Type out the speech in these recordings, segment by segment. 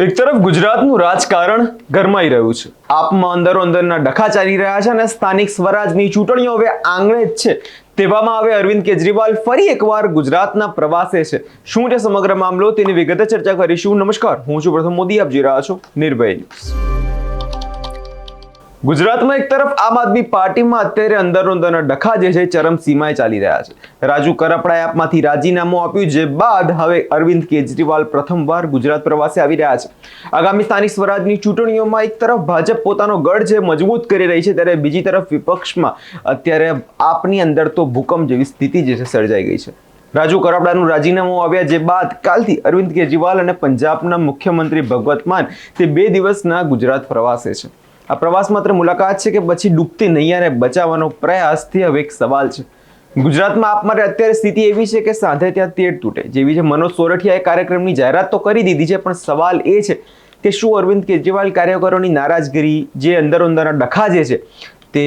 એક તરફ ગુજરાતનું રાજકારણ ગરમાઈ રહ્યું છે. આપમાં અંદરો અંદરના ડખા ચાલી રહ્યા છે અને સ્થાનિક સ્વરાજની ચૂંટણીઓ હવે આંગણે જ છે. તેવામાં હવે અરવિંદ કેજરીવાલ ફરી એકવાર ગુજરાતના પ્રવાસે છે. શું છે સમગ્ર મામલો, તેની વિગતે ચર્ચા કરીશું. નમસ્કાર, હું છું પ્રથમ મોદી, આપ જોઈ રહ્યા છો નિર્ભય ન્યૂઝ. ગુજરાતમાં એક તરફ આમ આદમી પાર્ટીમાં અત્યારે અંદરો અંદરના ડખા જે છે ચરમસીમાએ ચાલી રહ્યા છે. રાજુ કરપડાએ આપમાંથી રાજીનામું આપ્યું, જે બાદ હવે અરવિંદ કેજરીવાલ પ્રથમવાર ગુજરાત પ્રવાસે આવી રહ્યા છે. આગામી સ્થાનિક સ્વરાજની ચૂંટણીઓમાં એક તરફ ભાજપ પોતાનો ગઢ જે મજબૂત કરી રહી છે, ત્યારે બીજી તરફ વિપક્ષમાં અત્યારે આપની અંદર તો ભૂકંપ જેવી સ્થિતિ જે છે સર્જાઈ ગઈ છે. રાજુ કરપડાનું રાજીનામું આવ્યા જે બાદ કાલથી અરવિંદ કેજરીવાલ અને પંજાબના મુખ્યમંત્રી ભગવત માન તે 2 દિવસના ગુજરાત પ્રવાસે છે. આ પ્રવાસ માત્ર મુલાકાત છે કે પછી ડૂબતી નૈયાને બચાવવાનો પ્રયાસથી હવે એક સવાલ છે. ગુજરાતમાં આપ માટે અત્યારે સ્થિતિ એવી છે કે સાંધે ત્યાં તીડ તૂટે જેવી છે. મનોજ સોરઠિયાએ કાર્યક્રમની જાહેરાત તો કરી દીધી છે, પણ સવાલ એ છે કે શું અરવિંદ કેજરીવાલ કાર્યકરોની નારાજગી, જે અંદરો અંદરના ડખા જે છે તે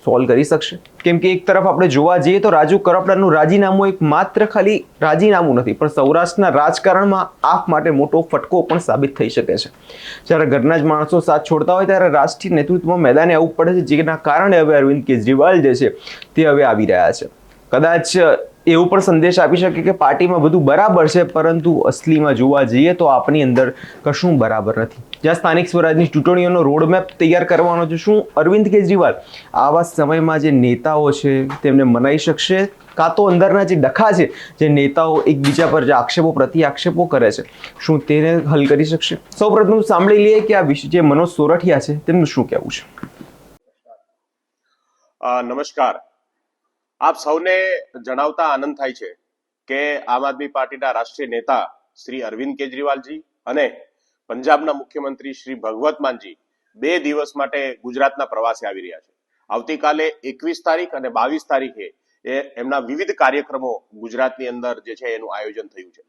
સોલ્વ કરી શકશે? કેમ કે એક તરફ આપણે જોવા જઈએ તો રાજુ કરપડાનું રાજીનામું એક માત્ર ખાલી રાજીનામું નથી, પણ સૌરાષ્ટ્રના રાજકારણમાં આપ માટે મોટો ફટકો પણ સાબિત થઈ શકે છે. જ્યારે ઘરના જ માણસો સાથ છોડતા હોય ત્યારે રાષ્ટ્રીય નેતૃત્વમાં મેદાને આવવું પડે છે, જેના કારણે હવે અરવિંદ કેજરીવાલ જે છે તે હવે આવી રહ્યા છે. કદાચ એવું પણ સંદેશ આપી શકે કે પાર્ટીમાં બધું બરાબર છે, પરંતુ અસલીમાં જોવા જઈએ તો આપની અંદર કશું બરાબર નથી. જ્યાં સ્થાનિક સ્વરાજની ચૂંટણીઓનો રોડમેપ તૈયાર કરવાનો છે, શું અરવિંદ કેજરીવાલ આવા સમયમાં જે નેતાઓ છે તેમને મનાઈ શકશે? કાં તો અંદરના જે ડખા છે, જે નેતાઓ એકબીજા પર જે આક્ષેપો પ્રતિ આક્ષેપો કરે છે, શું તેને હલ કરી શકશે? સૌપ્રથમ સાંભળી લઈએ કે આ વિશે જે મનોજ સોરઠિયા છે તેમનું શું કહેવું છે. નમસ્કાર. આપ સૌને જણાવતા આનંદ થાય છે કે આમ આદમી પાર્ટીના રાષ્ટ્રીય નેતા શ્રી અરવિંદ કેજરીવાલજી અને પંજાબના મુખ્યમંત્રી શ્રી ભગવત માનજી 2 દિવસ માટે ગુજરાતના પ્રવાસે આવી રહ્યા છે. આવતીકાલે 21 તારીખ અને 22 તારીખે એમના વિવિધ કાર્યક્રમો ગુજરાતની અંદર જે છે એનું આયોજન થયું છે.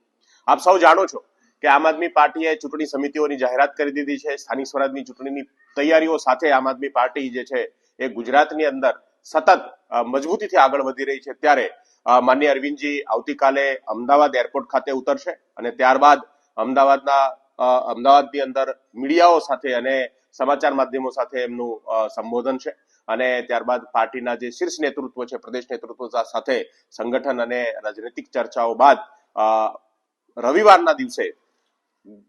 આપ સૌ જાણો છો કે આમ આદમી પાર્ટીએ ચૂંટણી સમિતિઓની જાહેરાત કરી દીધી છે. સ્થાનિક સ્વરાજની ચૂંટણીની તૈયારીઓ સાથે આમ આદમી પાર્ટી જે છે એ ગુજરાતની અંદર સતત મજબૂતીથી આગળ વધી રહી છે. ત્યારે માનનીય અરવિંદજી આવતીકાલે અમદાવાદ એરપોર્ટ ખાતે ઉતરશે અને ત્યારબાદ અમદાવાદની અંદર મીડિયાઓ સાથે અને સમાચાર માધ્યમો સાથે એમનું સંબોધન છે. અને ત્યારબાદ પાર્ટીના જે શીર્ષ નેતૃત્વ છે, પ્રદેશ નેતૃત્વ સાથે સંગઠન અને રાજનૈતિક ચર્ચાઓ બાદ રવિવારના દિવસે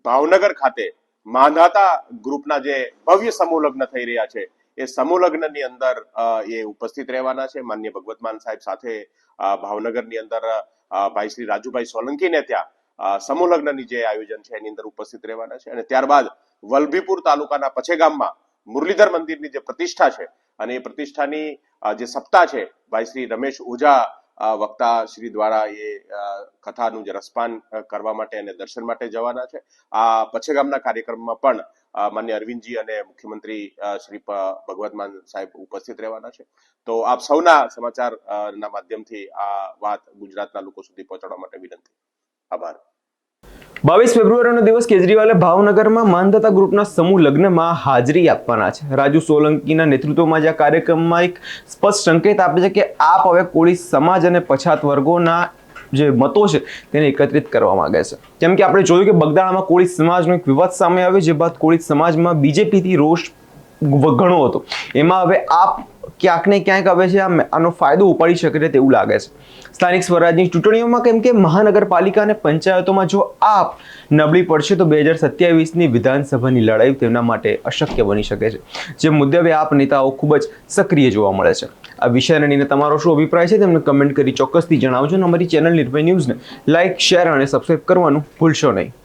ભાવનગર ખાતે માંધાતા ગ્રુપના જે ભવ્ય સમૂહ લગ્ન થઈ રહ્યા છે, એ સમૂહ લગ્નની અંદર એ ઉપસ્થિત રહેવાના છે. માનનીય ભગવત માન સાહેબ સાથે ભાવનગરની અંદર ભાઈ શ્રી રાજુભાઈ સોલંકીને ત્યાં સમૂહ લગ્નની જે આયોજન છે એની અંદર ઉપસ્થિત રહેવાના છે. અને ત્યારબાદ વલભીપુર તાલુકાના પછેગામમાં મુરલીધર મંદિરની જે પ્રતિષ્ઠા છે અને એ પ્રતિષ્ઠાની જે સપ્તાહ છે, ભાઈ શ્રી રમેશ ઓઝા વક્તા શ્રી દ્વારા એ કથાનું જે રસપાન કરવા માટે અને દર્શન માટે જવાના છે. આ પછેગામના કાર્યક્રમમાં પણ માન્ય અરવિંદજી અને મુખ્યમંત્રી શ્રી ભગવત માન સાહેબ ઉપસ્થિત રહેવાના છે. તો આપ સૌના સમાચાર ના માધ્યમથી આ વાત ગુજરાતના લોકો સુધી પહોંચાડવા માટે વિનંતી. આભાર. 22 ફેબ્રુઆરીનો દિવસ કેજરીવાલે ભાવનગરમાં માંધાતા ગ્રુપના સમૂહ લગ્નમાં હાજરી આપવાના છે. રાજુ સોલંકીના નેતૃત્વમાં જે કાર્યક્રમમાં એક સ્પષ્ટ સંકેત આપે છે કે આપ હવે કોળી સમાજ અને પછાત વર્ગોના જે મતો છે તેને એકત્રિત કરવા માંગે છે. કેમ કે આપણે જોયું કે બગદાણામાં કોળી સમાજનો એક વિવાદ સામે આવ્યો, જે બાદ કોળી સમાજમાં બીજેપીથી રોષ ઘણો હતો. એમાં હવે આપ ક્યાંક ને ક્યાંક હવે છે આનો ફાયદો ઉપાડી શકે તેવું લાગે છે સ્થાનિક સ્વરાજની ચૂંટણીઓમાં. કેમ કે મહાનગરપાલિકા અને પંચાયતોમાં જો આપ નબળી પડશે તો 2027ની વિધાનસભાની લડાઈ તેમના માટે અશક્ય બની શકે છે. જે મુદ્દે હવે આપ નેતાઓ ખૂબ જ સક્રિય જોવા મળે છે. આ વિષયને લઈને તમારો શું અભિપ્રાય છે તેમને કમેન્ટ કરી ચોક્કસથી જણાવજો. અને અમારી ચેનલ નિર્ભય ન્યૂઝને લાઇક, શેર અને સબસ્ક્રાઇબ કરવાનું ભૂલશો નહીં.